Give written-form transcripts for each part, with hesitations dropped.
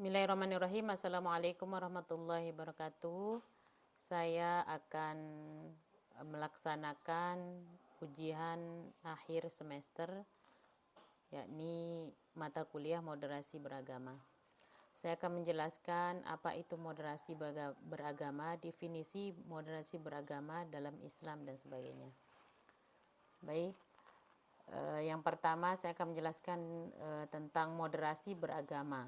Bismillahirrahmanirrahim. Assalamualaikum warahmatullahi wabarakatuh. Saya akan melaksanakan ujian akhir semester, yakni mata kuliah moderasi beragama. Saya akan menjelaskan apa itu moderasi beragama, definisi moderasi beragama dalam Islam dan sebagainya. Baik, yang pertama saya akan menjelaskan tentang moderasi beragama.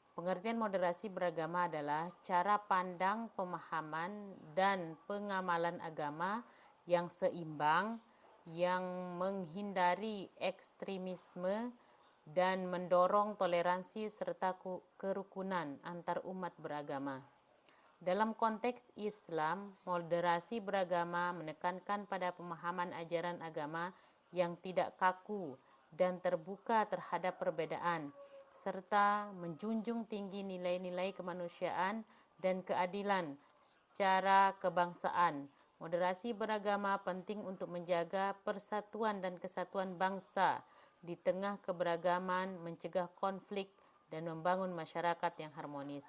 Pengertian moderasi beragama adalah cara pandang, pemahaman, dan pengamalan agama yang seimbang, yang menghindari ekstremisme dan mendorong toleransi serta kerukunan antar umat beragama. Dalam konteks Islam, moderasi beragama menekankan pada pemahaman ajaran agama yang tidak kaku dan terbuka terhadap perbedaan, serta menjunjung tinggi nilai-nilai kemanusiaan dan keadilan secara kebangsaan. Moderasi beragama penting untuk menjaga persatuan dan kesatuan bangsa di tengah keberagaman, mencegah konflik, dan membangun masyarakat yang harmonis.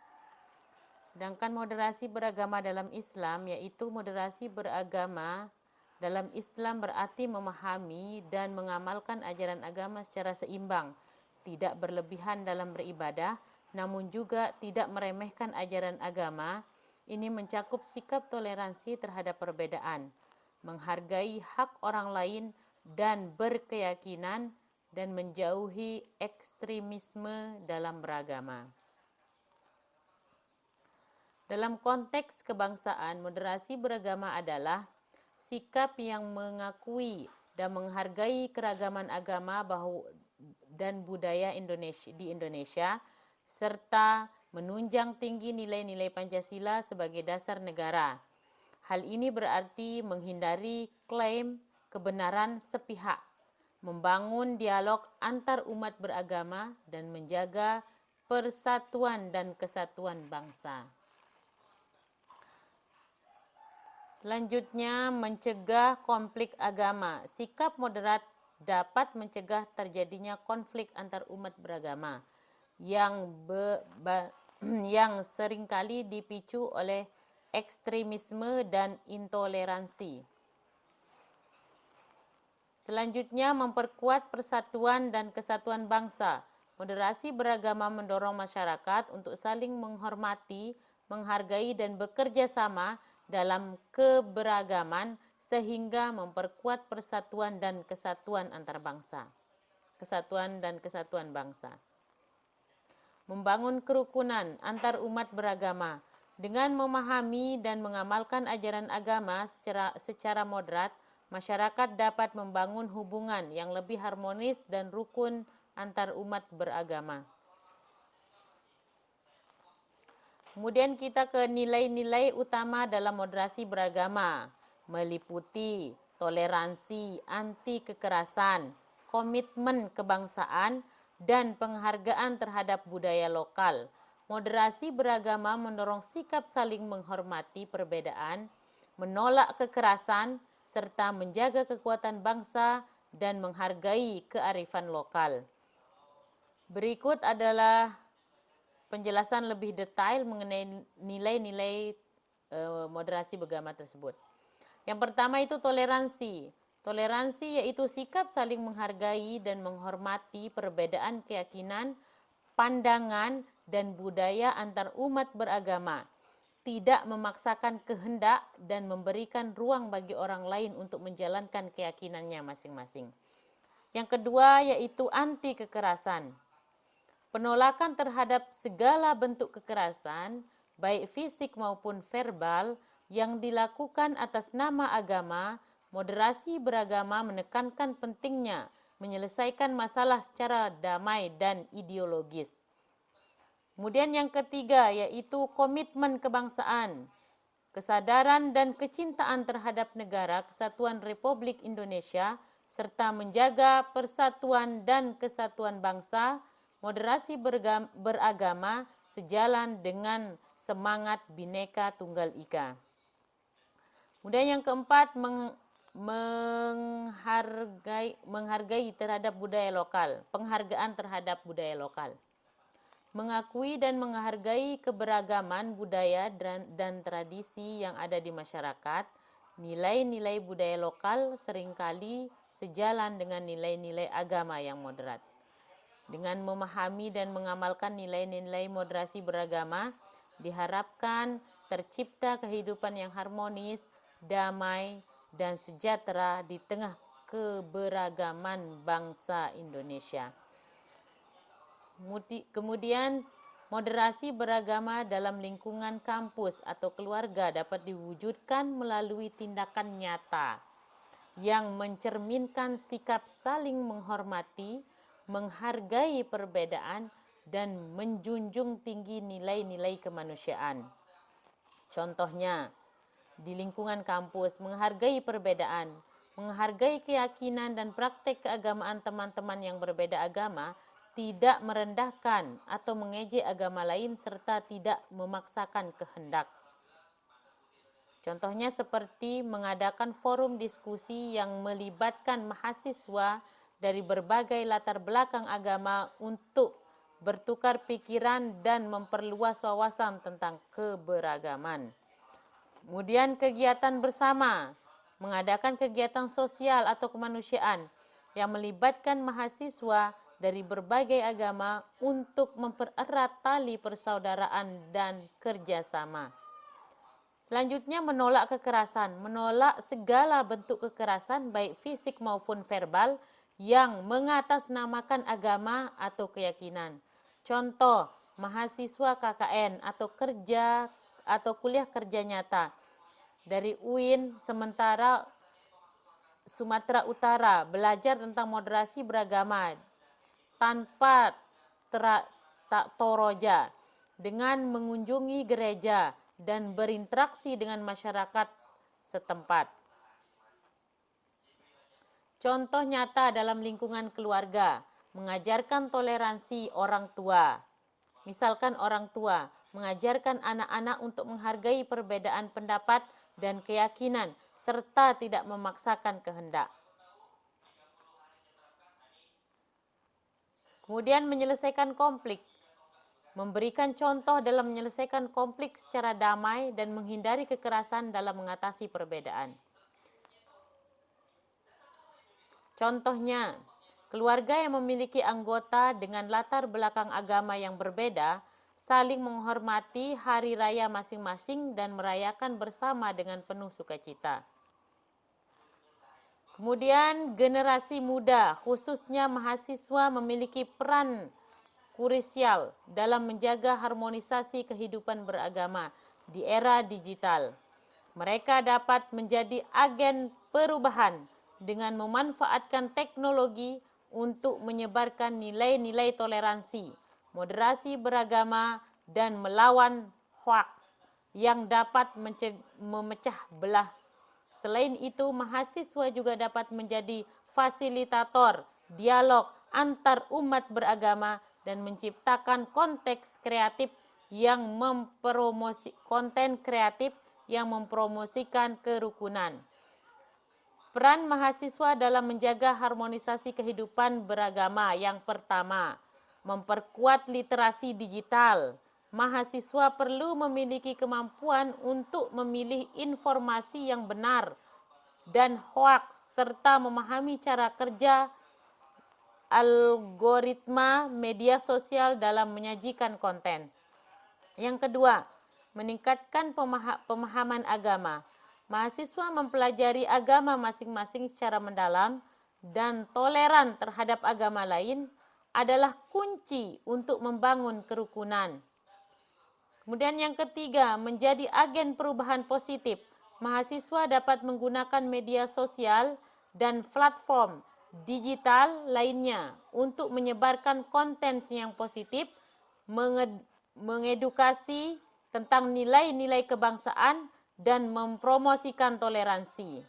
Sedangkan moderasi beragama dalam Islam, yaitu moderasi beragama dalam Islam berarti memahami dan mengamalkan ajaran agama secara seimbang, tidak berlebihan dalam beribadah, namun juga tidak meremehkan ajaran agama. Ini mencakup sikap toleransi terhadap perbedaan, menghargai hak orang lain dan berkeyakinan, dan menjauhi ekstremisme dalam beragama. Dalam konteks kebangsaan, moderasi beragama adalah sikap yang mengakui dan menghargai keragaman agama dan budaya di Indonesia, serta menunjang tinggi nilai-nilai Pancasila sebagai dasar negara. Hal ini berarti menghindari klaim kebenaran sepihak, membangun dialog antar umat beragama, dan menjaga persatuan dan kesatuan bangsa. Selanjutnya, mencegah konflik agama. Sikap moderat dapat mencegah terjadinya konflik antar umat beragama yang seringkali dipicu oleh ekstremisme dan intoleransi. Selanjutnya, memperkuat persatuan dan kesatuan bangsa. Moderasi beragama mendorong masyarakat untuk saling menghormati, menghargai, dan bekerja sama dalam keberagaman sehingga memperkuat persatuan dan kesatuan antar bangsa. Kesatuan dan kesatuan bangsa. Membangun kerukunan antar umat beragama. Dengan memahami dan mengamalkan ajaran agama secara moderat, masyarakat dapat membangun hubungan yang lebih harmonis dan rukun antar umat beragama. Kemudian kita ke nilai-nilai utama dalam moderasi beragama, meliputi toleransi, anti kekerasan, komitmen kebangsaan, dan penghargaan terhadap budaya lokal. Moderasi beragama mendorong sikap saling menghormati perbedaan, menolak kekerasan, serta menjaga kekuatan bangsa dan menghargai kearifan lokal. Berikut adalah penjelasan lebih detail mengenai nilai-nilai moderasi beragama tersebut. Yang pertama itu toleransi. Toleransi yaitu sikap saling menghargai dan menghormati perbedaan keyakinan, pandangan, dan budaya antar umat beragama. Tidak memaksakan kehendak dan memberikan ruang bagi orang lain untuk menjalankan keyakinannya masing-masing. Yang kedua yaitu anti kekerasan. Penolakan terhadap segala bentuk kekerasan, baik fisik maupun verbal, yang dilakukan atas nama agama. Moderasi beragama menekankan pentingnya menyelesaikan masalah secara damai dan ideologis. Kemudian yang ketiga yaitu komitmen kebangsaan. Kesadaran dan kecintaan terhadap negara kesatuan Republik Indonesia serta menjaga persatuan dan kesatuan bangsa. Moderasi beragama sejalan dengan semangat Bhinneka Tunggal Ika. Kemudian yang keempat, menghargai terhadap budaya lokal, penghargaan terhadap budaya lokal. mengakui dan menghargai keberagaman budaya dan tradisi yang ada di masyarakat. Nilai-nilai budaya lokal seringkali sejalan dengan nilai-nilai agama yang moderat. Dengan memahami dan mengamalkan nilai-nilai moderasi beragama, diharapkan tercipta kehidupan yang harmonis, damai, dan sejahtera di tengah keberagaman bangsa Indonesia. Kemudian, moderasi beragama dalam lingkungan kampus atau keluarga dapat diwujudkan melalui tindakan nyata yang mencerminkan sikap saling menghormati, menghargai perbedaan, dan menjunjung tinggi nilai-nilai kemanusiaan. Contohnya, di lingkungan kampus, menghargai perbedaan, menghargai keyakinan dan praktek keagamaan teman-teman yang berbeda agama, tidak merendahkan atau mengejek agama lain serta tidak memaksakan kehendak. Contohnya seperti mengadakan forum diskusi yang melibatkan mahasiswa dari berbagai latar belakang agama untuk bertukar pikiran dan memperluas wawasan tentang keberagaman. Kemudian kegiatan bersama, mengadakan kegiatan sosial atau kemanusiaan yang melibatkan mahasiswa dari berbagai agama untuk mempererat tali persaudaraan dan kerjasama. Selanjutnya menolak kekerasan, menolak segala bentuk kekerasan baik fisik maupun verbal yang mengatasnamakan agama atau keyakinan. Contoh, mahasiswa KKN atau kuliah kerja nyata dari UIN sementara Sumatera Utara belajar tentang moderasi beragama tanpa tak toroja dengan mengunjungi gereja dan berinteraksi dengan masyarakat setempat. Contoh nyata dalam lingkungan keluarga, mengajarkan toleransi orang tua. Misalkan orang tua mengajarkan anak-anak untuk menghargai perbedaan pendapat dan keyakinan serta tidak memaksakan kehendak. Kemudian menyelesaikan konflik. Memberikan contoh dalam menyelesaikan konflik secara damai dan menghindari kekerasan dalam mengatasi perbedaan. Contohnya, keluarga yang memiliki anggota dengan latar belakang agama yang berbeda saling menghormati hari raya masing-masing dan merayakan bersama dengan penuh sukacita. Kemudian generasi muda, khususnya mahasiswa memiliki peran krusial dalam menjaga harmonisasi kehidupan beragama di era digital. Mereka dapat menjadi agen perubahan dengan memanfaatkan teknologi untuk menyebarkan nilai-nilai toleransi, moderasi beragama, dan melawan hoaks yang dapat memecah belah. Selain itu, mahasiswa juga dapat menjadi fasilitator dialog antar umat beragama dan menciptakan konten kreatif yang mempromosikan kerukunan. Peran mahasiswa dalam menjaga harmonisasi kehidupan beragama yang pertama, memperkuat literasi digital. Mahasiswa perlu memiliki kemampuan untuk memilih informasi yang benar dan hoaks serta memahami cara kerja algoritma media sosial dalam menyajikan konten. Yang kedua, meningkatkan pemahaman agama. Mahasiswa mempelajari agama masing-masing secara mendalam dan toleran terhadap agama lain adalah kunci untuk membangun kerukunan. Kemudian yang ketiga, menjadi agen perubahan positif. Mahasiswa dapat menggunakan media sosial dan platform digital lainnya untuk menyebarkan konten yang positif, mengedukasi tentang nilai-nilai kebangsaan, dan mempromosikan toleransi.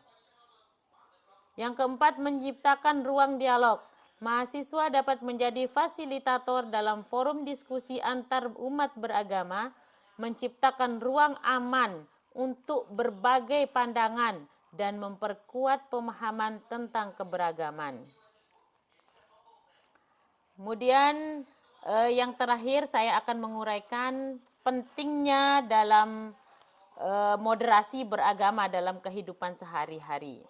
Yang keempat, menciptakan ruang dialog. Mahasiswa dapat menjadi fasilitator dalam forum diskusi antar umat beragama, menciptakan ruang aman untuk berbagai pandangan dan memperkuat pemahaman tentang keberagaman. Kemudian Yang terakhir saya akan menguraikan pentingnya dalam moderasi beragama dalam kehidupan sehari-hari.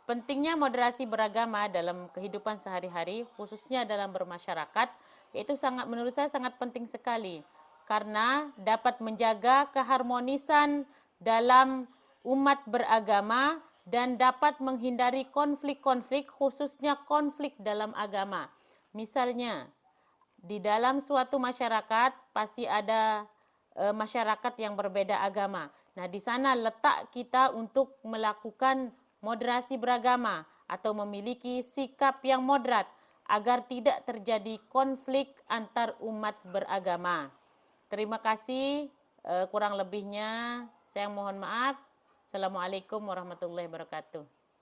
Pentingnya moderasi beragama dalam kehidupan sehari-hari, khususnya dalam bermasyarakat, itu menurut saya sangat penting sekali karena dapat menjaga keharmonisan dalam umat beragama dan dapat menghindari konflik-konflik, khususnya konflik dalam agama. Misalnya, di dalam suatu masyarakat pasti ada masyarakat yang berbeda agama. Nah, di sana letak kita untuk melakukan moderasi beragama atau memiliki sikap yang moderat agar tidak terjadi konflik antar umat beragama. Terima kasih. Kurang lebihnya saya mohon maaf. Assalamualaikum warahmatullahi wabarakatuh.